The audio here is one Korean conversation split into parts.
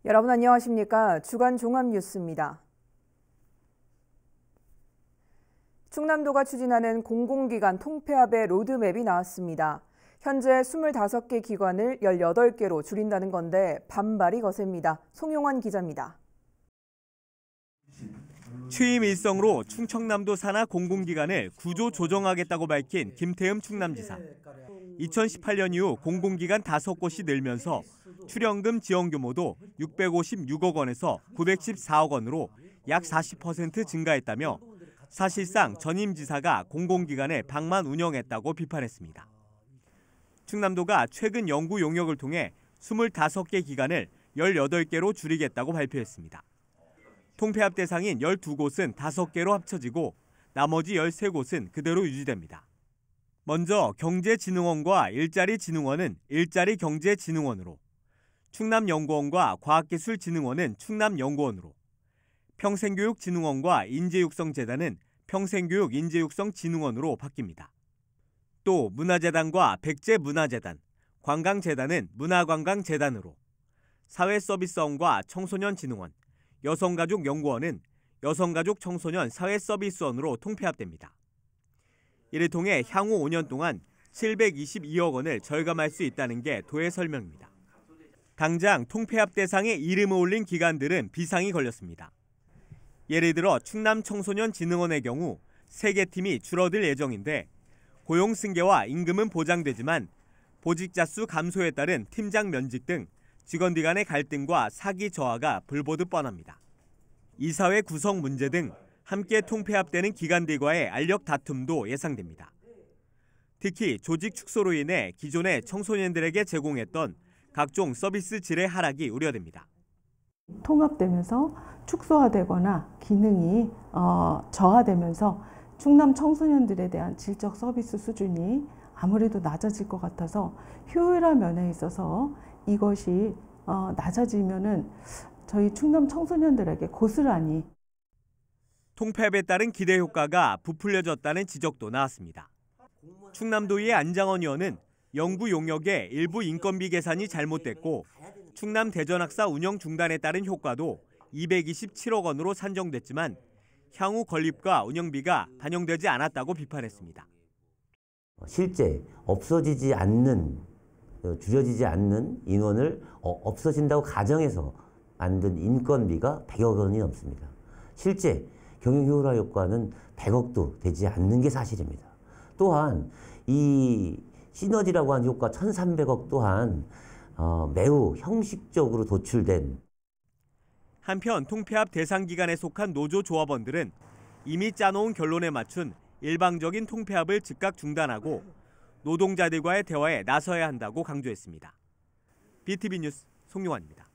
여러분 안녕하십니까? 주간 종합뉴스입니다. 충남도가 추진하는 공공기관 통폐합의 로드맵이 나왔습니다. 현재 25개 기관을 18개로 줄인다는 건데 반발이 거셉니다. 송용환 기자입니다. 취임 일성으로 충청남도 산하 공공기관을 구조 조정하겠다고 밝힌 김태흠 충남지사. 2018년 이후 공공기관 5곳이 늘면서 출연금 지원 규모도 656억 원에서 914억 원으로 약 40% 증가했다며 사실상 전임 지사가 공공기관을 방만 운영했다고 비판했습니다. 충남도가 최근 연구 용역을 통해 25개 기관을 18개로 줄이겠다고 발표했습니다. 통폐합 대상인 12곳은 5개로 합쳐지고 나머지 13곳은 그대로 유지됩니다. 먼저 경제진흥원과 일자리진흥원은 일자리경제진흥원으로, 충남연구원과 과학기술진흥원은 충남연구원으로, 평생교육진흥원과 인재육성재단은 평생교육인재육성진흥원으로 바뀝니다. 또 문화재단과 백제문화재단, 관광재단은 문화관광재단으로, 사회서비스원과 청소년진흥원, 여성가족연구원은 여성가족청소년사회서비스원으로 통폐합됩니다. 이를 통해 향후 5년 동안 722억 원을 절감할 수 있다는 게 도의 설명입니다. 당장 통폐합 대상에 이름을 올린 기관들은 비상이 걸렸습니다. 예를 들어 충남청소년진흥원의 경우 3개 팀이 줄어들 예정인데 고용 승계와 임금은 보장되지만 보직자 수 감소에 따른 팀장 면직 등 직원들 간의 갈등과 사기 저하가 불보듯 뻔합니다. 이사회 구성 문제 등 함께 통폐합되는 기관들과의 알력 다툼도 예상됩니다. 특히 조직 축소로 인해 기존의 청소년들에게 제공했던 각종 서비스 질의 하락이 우려됩니다. 통합되면서 축소화되거나 기능이 저하되면서 충남 청소년들에 대한 질적 서비스 수준이 아무래도 낮아질 것 같아서 효율화 면에 있어서 이것이 낮아지면은 저희 충남 청소년들에게 고스란히 통폐합에 따른 기대 효과가 부풀려졌다는 지적도 나왔습니다. 충남도의 안장원 의원은 연구 용역의 일부 인건비 계산이 잘못됐고 충남 대전학사 운영 중단에 따른 효과도 227억 원으로 산정됐지만 향후 건립과 운영비가 반영되지 않았다고 비판했습니다. 실제 없어지지 않는, 줄여지지 않는 인원을 없어진다고 가정해서 만든 인건비가 100억 원이 넘습니다. 실제 경영효율화 효과는 100억도 되지 않는 게 사실입니다. 또한 이 시너지라고 하는 효과 1,300억 또한 매우 형식적으로 도출된. 한편 통폐합 대상 기관에 속한 노조 조합원들은 이미 짜놓은 결론에 맞춘 일방적인 통폐합을 즉각 중단하고 노동자들과의 대화에 나서야 한다고 강조했습니다. BTV 뉴스 송용환입니다.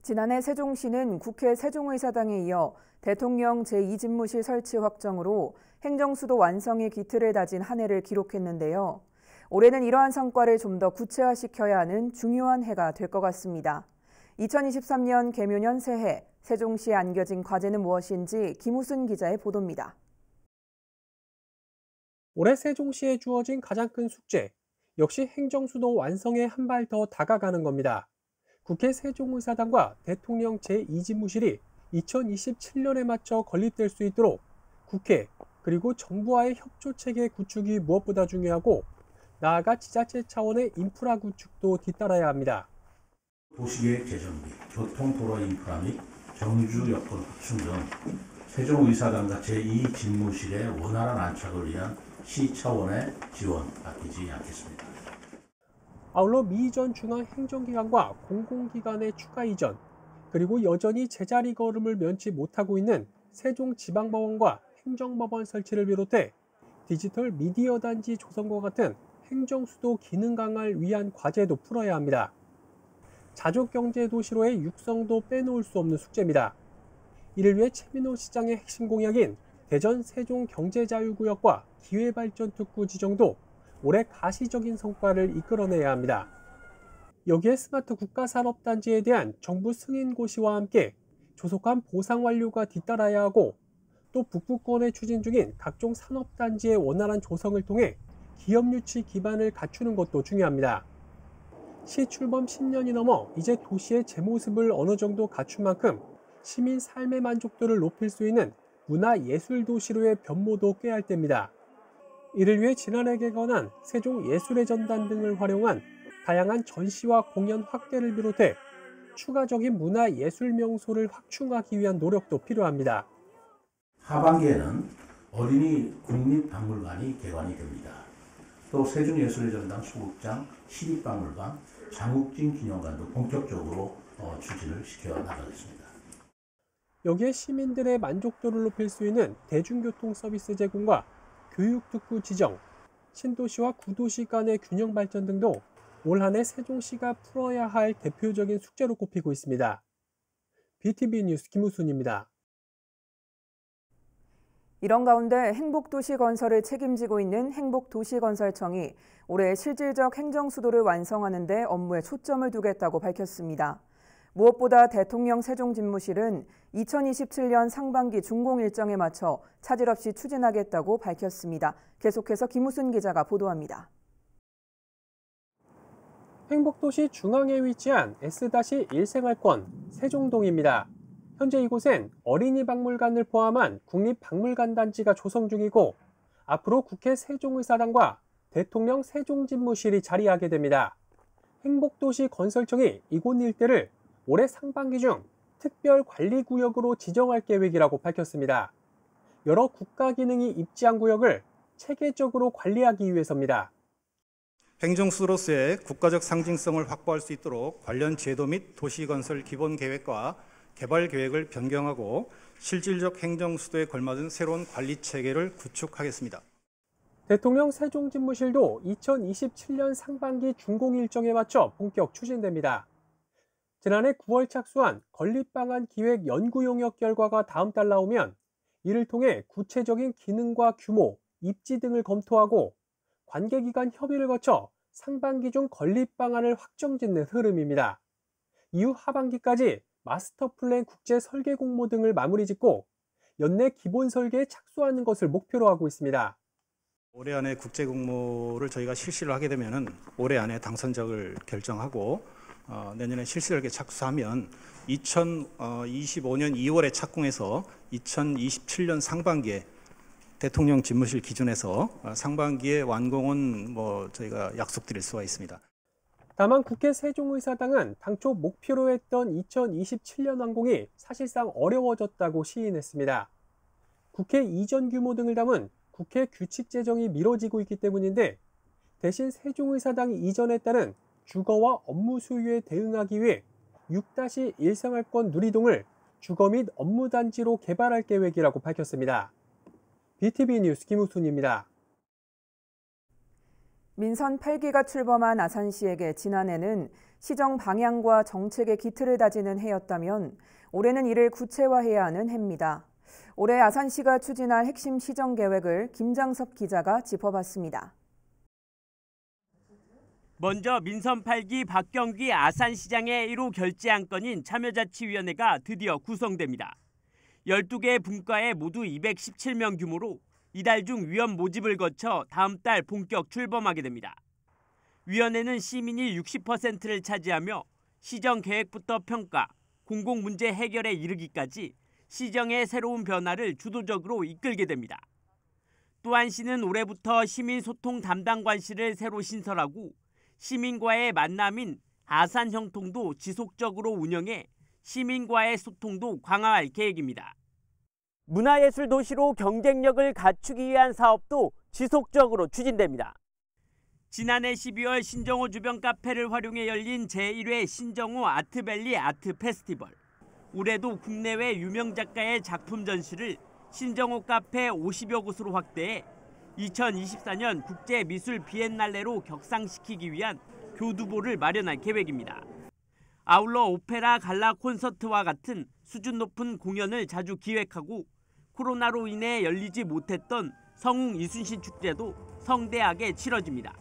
지난해 세종시는 국회 세종의사당에 이어 대통령 제2집무실 설치 확정으로 행정수도 완성의 기틀을 다진 한 해를 기록했는데요. 올해는 이러한 성과를 좀 더 구체화시켜야 하는 중요한 해가 될 것 같습니다. 2023년 개묘년 새해 세종시에 안겨진 과제는 무엇인지 김우순 기자의 보도입니다. 올해 세종시에 주어진 가장 큰 숙제, 역시 행정수도 완성에 한 발 더 다가가는 겁니다. 국회 세종의사당과 대통령 제2집무실이 2027년에 맞춰 건립될 수 있도록 국회 그리고 정부와의 협조체계 구축이 무엇보다 중요하고 나아가 지자체 차원의 인프라 구축도 뒤따라야 합니다. 도시계획 재정비, 교통도로 인프라 및 정주 여건 구축 등 세종의사당과 제2집무실의 원활한 안착을 위한 시 차원의 지원 아끼지 않겠습니다. 아울러 미이전 중앙행정기관과 공공기관의 추가 이전, 그리고 여전히 제자리 걸음을 면치 못하고 있는 세종지방법원과 행정법원 설치를 비롯해 디지털 미디어 단지 조성과 같은 행정수도 기능 강화를 위한 과제도 풀어야 합니다. 자족경제도시로의 육성도 빼놓을 수 없는 숙제입니다. 이를 위해 최민호 시장의 핵심 공약인 대전 세종경제자유구역과 기회발전특구 지정도 올해 가시적인 성과를 이끌어내야 합니다. 여기에 스마트 국가산업단지에 대한 정부 승인 고시와 함께 조속한 보상 완료가 뒤따라야 하고 또 북부권에 추진 중인 각종 산업단지의 원활한 조성을 통해 기업 유치 기반을 갖추는 것도 중요합니다. 시 출범 10년이 넘어 이제 도시의 제 모습을 어느 정도 갖춘 만큼 시민 삶의 만족도를 높일 수 있는 문화예술도시로의 변모도 꾀할 때입니다. 이를 위해 지난해 개관한 세종예술의 전당 등을 활용한 다양한 전시와 공연 확대를 비롯해 추가적인 문화예술 명소를 확충하기 위한 노력도 필요합니다. 하반기에는 어린이 국립박물관이 개관이 됩니다. 또 세종예술의 전당 소극장, 시립박물관, 장욱진 기념관도 본격적으로 추진을 시켜 나가겠습니다. 여기에 시민들의 만족도를 높일 수 있는 대중교통 서비스 제공과 교육특구 지정, 신도시와 구도시 간의 균형 발전 등도 올 한 해 세종시가 풀어야 할 대표적인 숙제로 꼽히고 있습니다. BTV 뉴스 김우순입니다. 이런 가운데 행복도시 건설을 책임지고 있는 행복도시건설청이 올해 실질적 행정수도를 완성하는 데 업무에 초점을 두겠다고 밝혔습니다. 무엇보다 대통령 세종집무실은 2027년 상반기 준공 일정에 맞춰 차질 없이 추진하겠다고 밝혔습니다. 계속해서 김우순 기자가 보도합니다. 행복도시 중앙에 위치한 S-1 생활권 세종동입니다. 현재 이곳엔 어린이 박물관을 포함한 국립박물관 단지가 조성 중이고 앞으로 국회 세종의사당과 대통령 세종집무실이 자리하게 됩니다. 행복도시 건설청이 이곳 일대를 올해 상반기 중 특별관리구역으로 지정할 계획이라고 밝혔습니다. 여러 국가 기능이 입지한 구역을 체계적으로 관리하기 위해서입니다. 행정수로서의 국가적 상징성을 확보할 수 있도록 관련 제도 및 도시건설 기본계획과 개발계획을 변경하고 실질적 행정수도에 걸맞은 새로운 관리체계를 구축하겠습니다. 대통령 세종집무실도 2027년 상반기 준공 일정에 맞춰 본격 추진됩니다. 지난해 9월 착수한 건립방안 기획 연구 용역 결과가 다음 달 나오면 이를 통해 구체적인 기능과 규모, 입지 등을 검토하고 관계기관 협의를 거쳐 상반기 중 건립방안을 확정짓는 흐름입니다. 이후 하반기까지 마스터플랜 국제 설계 공모 등을 마무리 짓고 연내 기본 설계에 착수하는 것을 목표로 하고 있습니다. 올해 안에 국제 공모를 저희가 실시를 하게 되면 올해 안에 당선작을 결정하고 내년에 실시설계 착수하면 2025년 2월에 착공해서 2027년 상반기에 대통령 집무실 기준에서 상반기에 완공은 저희가 약속드릴 수가 있습니다. 다만 국회 세종의사당은 당초 목표로 했던 2027년 완공이 사실상 어려워졌다고 시인했습니다. 국회 이전 규모 등을 담은 국회 규칙 제정이 미뤄지고 있기 때문인데 대신 세종의사당이 이전에 따른 주거와 업무 수요에 대응하기 위해 6-1 생활권 누리동을 주거 및 업무 단지로 개발할 계획이라고 밝혔습니다. BTV 뉴스 김우순입니다. 민선 8기가 출범한 아산시에게 지난해는 시정 방향과 정책의 기틀을 다지는 해였다면 올해는 이를 구체화해야 하는 해입니다. 올해 아산시가 추진할 핵심 시정 계획을 김장섭 기자가 짚어봤습니다. 먼저 민선 8기 박경기 아산시장의 1호 결재 안건인 참여자치위원회가 드디어 구성됩니다. 12개의 분과에 모두 217명 규모로 이달 중 위원 모집을 거쳐 다음 달 본격 출범하게 됩니다. 위원회는 시민이 60%를 차지하며 시정 계획부터 평가, 공공문제 해결에 이르기까지 시정의 새로운 변화를 주도적으로 이끌게 됩니다. 또한 시는 올해부터 시민소통 담당관실을 새로 신설하고 시민과의 만남인 아산형통도 지속적으로 운영해 시민과의 소통도 강화할 계획입니다. 문화예술 도시로 경쟁력을 갖추기 위한 사업도 지속적으로 추진됩니다. 지난해 12월 신정호 주변 카페를 활용해 열린 제1회 신정호 아트밸리 아트 페스티벌. 올해도 국내외 유명 작가의 작품 전시를 신정호 카페 50여 곳으로 확대해 2024년 국제미술 비엔날레로 격상시키기 위한 교두보를 마련할 계획입니다. 아울러 오페라 갈라 콘서트와 같은 수준 높은 공연을 자주 기획하고 코로나로 인해 열리지 못했던 성웅 이순신 축제도 성대하게 치러집니다.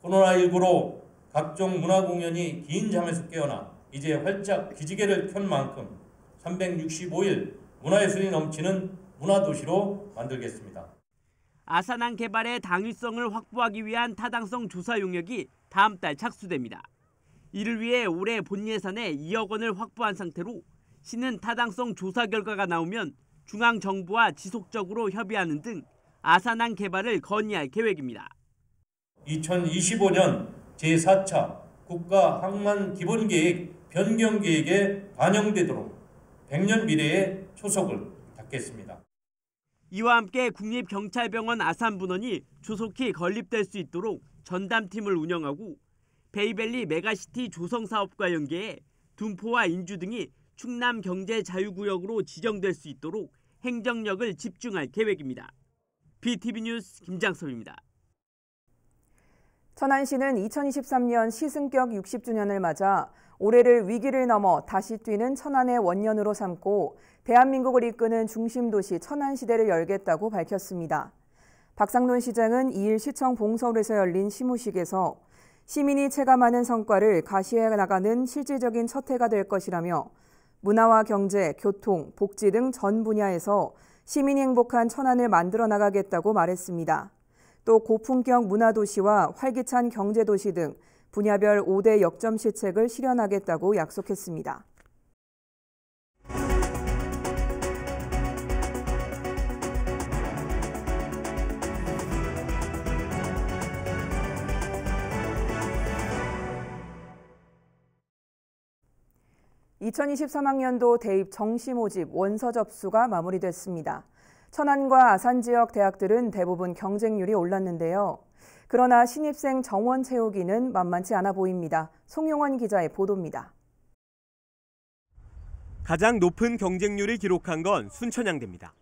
코로나19로 각종 문화공연이 긴 잠에서 깨어나 이제 활짝 기지개를 켠 만큼 365일 문화예술이 넘치는 문화도시로 만들겠습니다. 아산항 개발의 당위성을 확보하기 위한 타당성 조사 용역이 다음 달 착수됩니다. 이를 위해 올해 본 예산에 2억 원을 확보한 상태로 시는 타당성 조사 결과가 나오면 중앙정부와 지속적으로 협의하는 등 아산항 개발을 건의할 계획입니다. 2025년 제4차 국가항만기본계획 변경계획에 반영되도록 100년 미래의 초석을 닦겠습니다. 이와 함께 국립경찰병원 아산분원이 조속히 건립될 수 있도록 전담팀을 운영하고 베이밸리 메가시티 조성 사업과 연계해 둔포와 인주 등이 충남 경제자유구역으로 지정될 수 있도록 행정력을 집중할 계획입니다. BTV 뉴스 김장섭입니다. 천안시는 2023년 시승격 60주년을 맞아 올해를 위기를 넘어 다시 뛰는 천안의 원년으로 삼고 대한민국을 이끄는 중심도시 천안시대를 열겠다고 밝혔습니다. 박상돈 시장은 2일 시청 봉서울에서 열린 시무식에서 시민이 체감하는 성과를 가시해 나가는 실질적인 첫 해가 될 것이라며 문화와 경제, 교통, 복지 등 전 분야에서 시민이 행복한 천안을 만들어 나가겠다고 말했습니다. 또 고품격 문화도시와 활기찬 경제도시 등 분야별 5대 역점 시책을 실현하겠다고 약속했습니다. (2023학년도) 대입 정시 모집 원서 접수가 마무리됐습니다. 천안과 아산 지역 대학들은 대부분 경쟁률이 올랐는데요. 그러나 신입생 정원 채우기는 만만치 않아 보입니다. 송용원 기자의 보도입니다. 가장 높은 경쟁률을 기록한 건 순천향대입니다.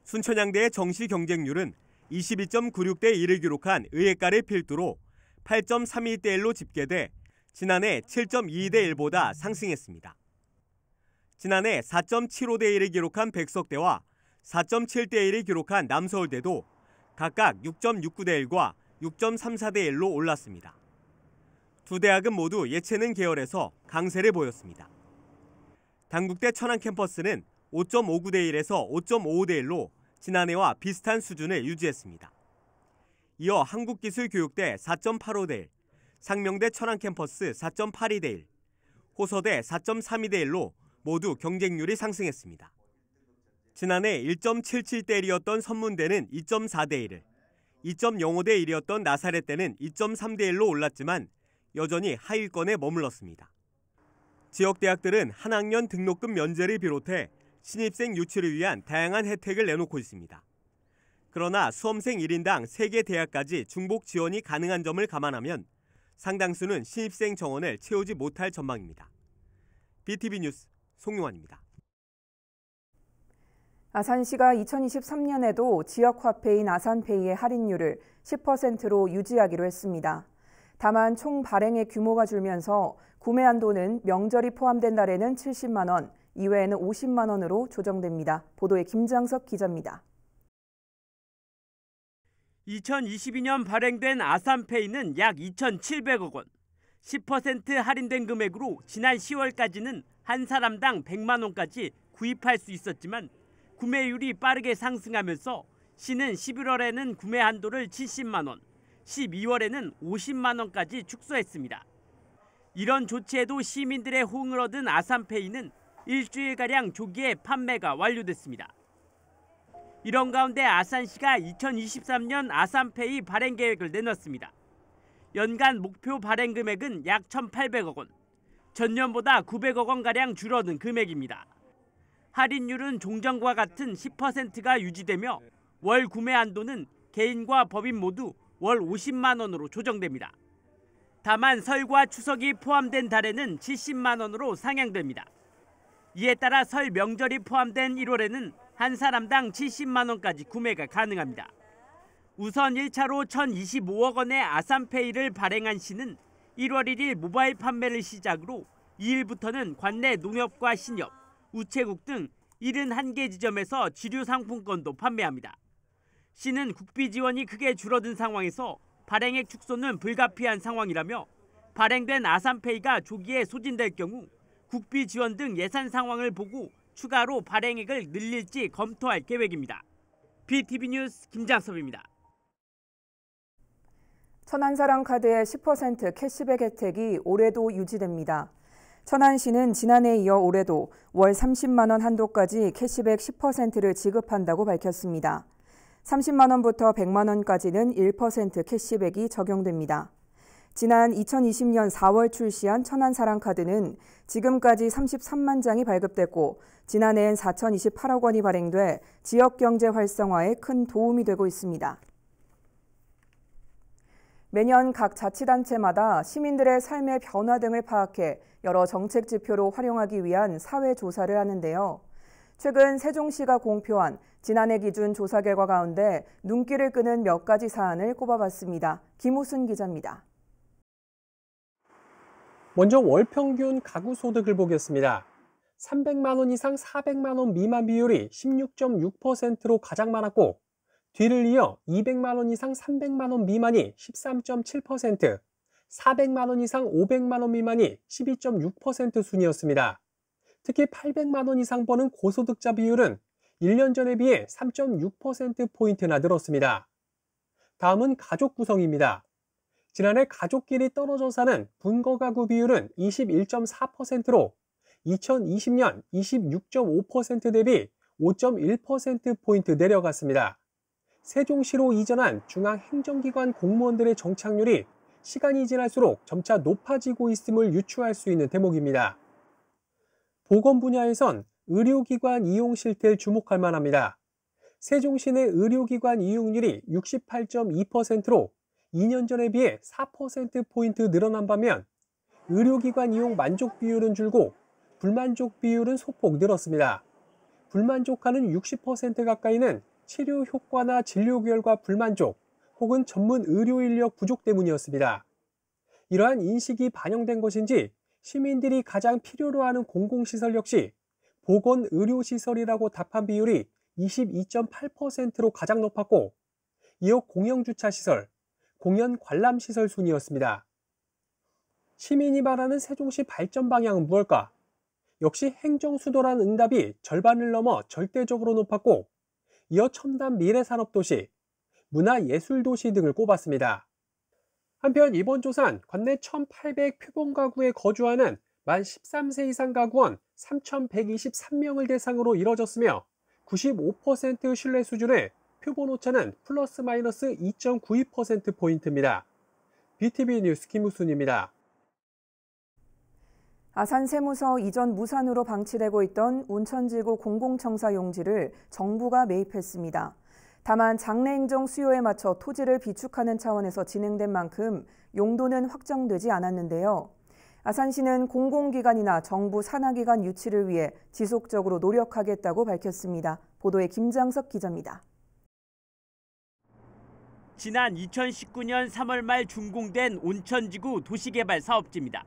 순천향대의 정시 경쟁률은 22.96대 1을 기록한 의예과를 필두로 8.32대 1로 집계돼 지난해 7.22대 1보다 상승했습니다. 지난해 4.75대 1을 기록한 백석대와 4.7대 1을 기록한 남서울대도 각각 6.69대 1과 6.34대 1로 올랐습니다. 두 대학은 모두 예체능 계열에서 강세를 보였습니다. 단국대 천안 캠퍼스는 5.59대 1에서 5.55대 1로 지난해와 비슷한 수준을 유지했습니다. 이어 한국기술교육대 4.85대 1, 상명대 천안 캠퍼스 4.82대 1, 호서대 4.32대 1로 모두 경쟁률이 상승했습니다. 지난해 1.77대 1이었던 선문대는 2.4대 1을, 2.05대 1이었던 나사렛대는 2.3대 1로 올랐지만 여전히 하위권에 머물렀습니다. 지역 대학들은 한 학년 등록금 면제를 비롯해 신입생 유치를 위한 다양한 혜택을 내놓고 있습니다. 그러나 수험생 1인당 3개 대학까지 중복 지원이 가능한 점을 감안하면 상당수는 신입생 정원을 채우지 못할 전망입니다. BTV 뉴스 송용환입니다. 아산시가 2023년에도 지역 화폐인 아산페이의 할인율을 10%로 유지하기로 했습니다. 다만 총 발행의 규모가 줄면서 구매 한도는 명절이 포함된 달에는 70만 원, 이외에는 50만 원으로 조정됩니다. 보도에 김장섭 기자입니다. 2022년 발행된 아산페이는 약 2,700억 원, 10% 할인된 금액으로 지난 10월까지는 한 사람당 100만 원까지 구입할 수 있었지만 구매율이 빠르게 상승하면서 시는 11월에는 구매 한도를 70만 원, 12월에는 50만 원까지 축소했습니다. 이런 조치에도 시민들의 호응을 얻은 아산페이는 일주일가량 조기에 판매가 완료됐습니다. 이런 가운데 아산시가 2023년 아산페이 발행 계획을 내놨습니다. 연간 목표 발행 금액은 약 1,800억 원, 전년보다 900억 원가량 줄어든 금액입니다. 할인율은 종전과 같은 10%가 유지되며 월 구매 한도는 개인과 법인 모두 월 50만 원으로 조정됩니다. 다만 설과 추석이 포함된 달에는 70만 원으로 상향됩니다. 이에 따라 설 명절이 포함된 1월에는 한 사람당 70만 원까지 구매가 가능합니다. 우선 1차로 1,025억 원의 아산페이를 발행한 시는 1월 1일 모바일 판매를 시작으로 2일부터는 관내 농협과 신협, 우체국 등 71개 지점에서 지류 상품권도 판매합니다. 시는 국비 지원이 크게 줄어든 상황에서 발행액 축소는 불가피한 상황이라며 발행된 아산페이가 조기에 소진될 경우 국비 지원 등 예산 상황을 보고 추가로 발행액을 늘릴지 검토할 계획입니다. BTV 뉴스 김장섭입니다. 천안사랑카드의 10% 캐시백 혜택이 올해도 유지됩니다. 천안시는 지난해에 이어 올해도 월 30만 원 한도까지 캐시백 10%를 지급한다고 밝혔습니다. 30만 원부터 100만 원까지는 1% 캐시백이 적용됩니다. 지난 2020년 4월 출시한 천안사랑카드는 지금까지 33만 장이 발급됐고 지난해엔 4,028억 원이 발행돼 지역경제 활성화에 큰 도움이 되고 있습니다. 매년 각 자치단체마다 시민들의 삶의 변화 등을 파악해 여러 정책 지표로 활용하기 위한 사회조사를 하는데요. 최근 세종시가 공표한 지난해 기준 조사 결과 가운데 눈길을 끄는 몇 가지 사안을 꼽아봤습니다. 김우순 기자입니다. 먼저 월 평균 가구 소득을 보겠습니다. 300만 원 이상 400만 원 미만 비율이 16.6%로 가장 많았고 뒤를 이어 200만 원 이상 300만 원 미만이 13.7%, 400만 원 이상 500만 원 미만이 12.6% 순이었습니다. 특히 800만 원 이상 버는 고소득자 비율은 1년 전에 비해 3.6%포인트나 늘었습니다. 다음은 가족 구성입니다. 지난해 가족끼리 떨어져 사는 분거 가구 비율은 21.4%로 2020년 26.5% 대비 5.1%포인트 내려갔습니다. 세종시로 이전한 중앙행정기관 공무원들의 정착률이 시간이 지날수록 점차 높아지고 있음을 유추할 수 있는 대목입니다. 보건 분야에선 의료기관 이용 실태를 주목할 만합니다. 세종시 내 의료기관 이용률이 68.2%로 2년 전에 비해 4%포인트 늘어난 반면 의료기관 이용 만족 비율은 줄고 불만족 비율은 소폭 늘었습니다. 불만족하는 60% 가까이는 치료 효과나 진료 결과 불만족 혹은 전문 의료 인력 부족 때문이었습니다. 이러한 인식이 반영된 것인지 시민들이 가장 필요로 하는 공공시설 역시 보건의료시설이라고 답한 비율이 22.8%로 가장 높았고 이어 공영주차시설, 공연관람시설 순이었습니다. 시민이 바라는 세종시 발전 방향은 무엇일까? 역시 행정수도란 응답이 절반을 넘어 절대적으로 높았고 이어 첨단 미래산업도시, 문화예술도시 등을 꼽았습니다. 한편 이번 조사는 관내 1,800 표본가구에 거주하는 만 13세 이상 가구원 3,123명을 대상으로 이뤄졌으며 95% 신뢰 수준의 표본 오차는 플러스 마이너스 2.92%포인트입니다. BTV 뉴스 김우순입니다. 아산세무서 이전 무산으로 방치되고 있던 운천지구 공공청사 용지를 정부가 매입했습니다. 다만 장래행정 수요에 맞춰 토지를 비축하는 차원에서 진행된 만큼 용도는 확정되지 않았는데요. 아산시는 공공기관이나 정부 산하기관 유치를 위해 지속적으로 노력하겠다고 밝혔습니다. 보도에 김장석 기자입니다. 지난 2019년 3월 말 준공된 온천지구 도시개발 사업지입니다.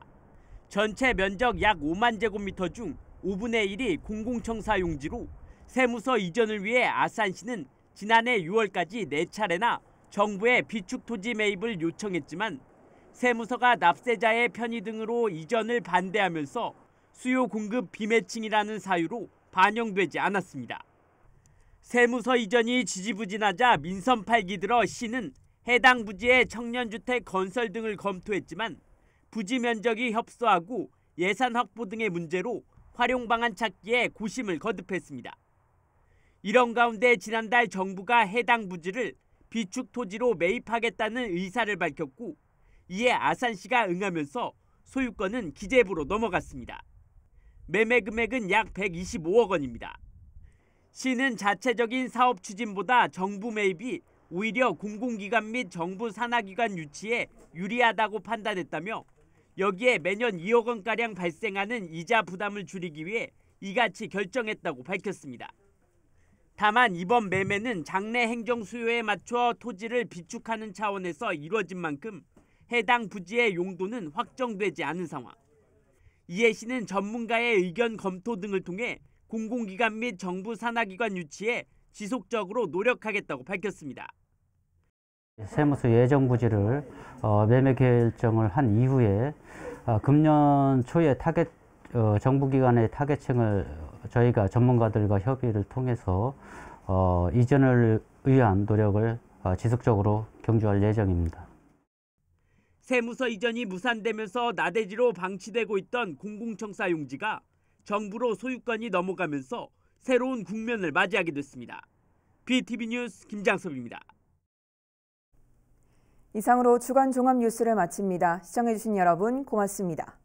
전체 면적 약 5만 제곱미터 중 5분의 1이 공공청사 용지로 세무서 이전을 위해 아산시는 지난해 6월까지 4차례나 정부에 비축 토지 매입을 요청했지만 세무서가 납세자의 편의 등으로 이전을 반대하면서 수요 공급 비매칭이라는 사유로 반영되지 않았습니다. 세무서 이전이 지지부진하자 민선 8기 들어 시는 해당 부지의 청년주택 건설 등을 검토했지만 부지 면적이 협소하고 예산 확보 등의 문제로 활용 방안 찾기에 고심을 거듭했습니다. 이런 가운데 지난달 정부가 해당 부지를 비축 토지로 매입하겠다는 의사를 밝혔고 이에 아산시가 응하면서 소유권은 기재부로 넘어갔습니다. 매매 금액은 약 125억 원입니다. 시는 자체적인 사업 추진보다 정부 매입이 오히려 공공기관 및 정부 산하기관 유치에 유리하다고 판단했다며 여기에 매년 2억 원가량 발생하는 이자 부담을 줄이기 위해 이같이 결정했다고 밝혔습니다. 다만 이번 매매는 장래 행정 수요에 맞춰 토지를 비축하는 차원에서 이루어진 만큼 해당 부지의 용도는 확정되지 않은 상황. 이에 시는 전문가의 의견 검토 등을 통해 공공기관 및 정부 산하기관 유치에 지속적으로 노력하겠다고 밝혔습니다. 세무서 예정 부지를 매매 결정을 한 이후에 금년 초에 정부기관의 타겟층을 저희가 전문가들과 협의를 통해서 이전을 위한 노력을 지속적으로 경주할 예정입니다. 세무서 이전이 무산되면서 나대지로 방치되고 있던 공공청사 용지가 정부로 소유권이 넘어가면서 새로운 국면을 맞이하게 됐습니다. BTV 뉴스 김장섭입니다. 이상으로 주간 종합 뉴스를 마칩니다. 시청해주신 여러분 고맙습니다.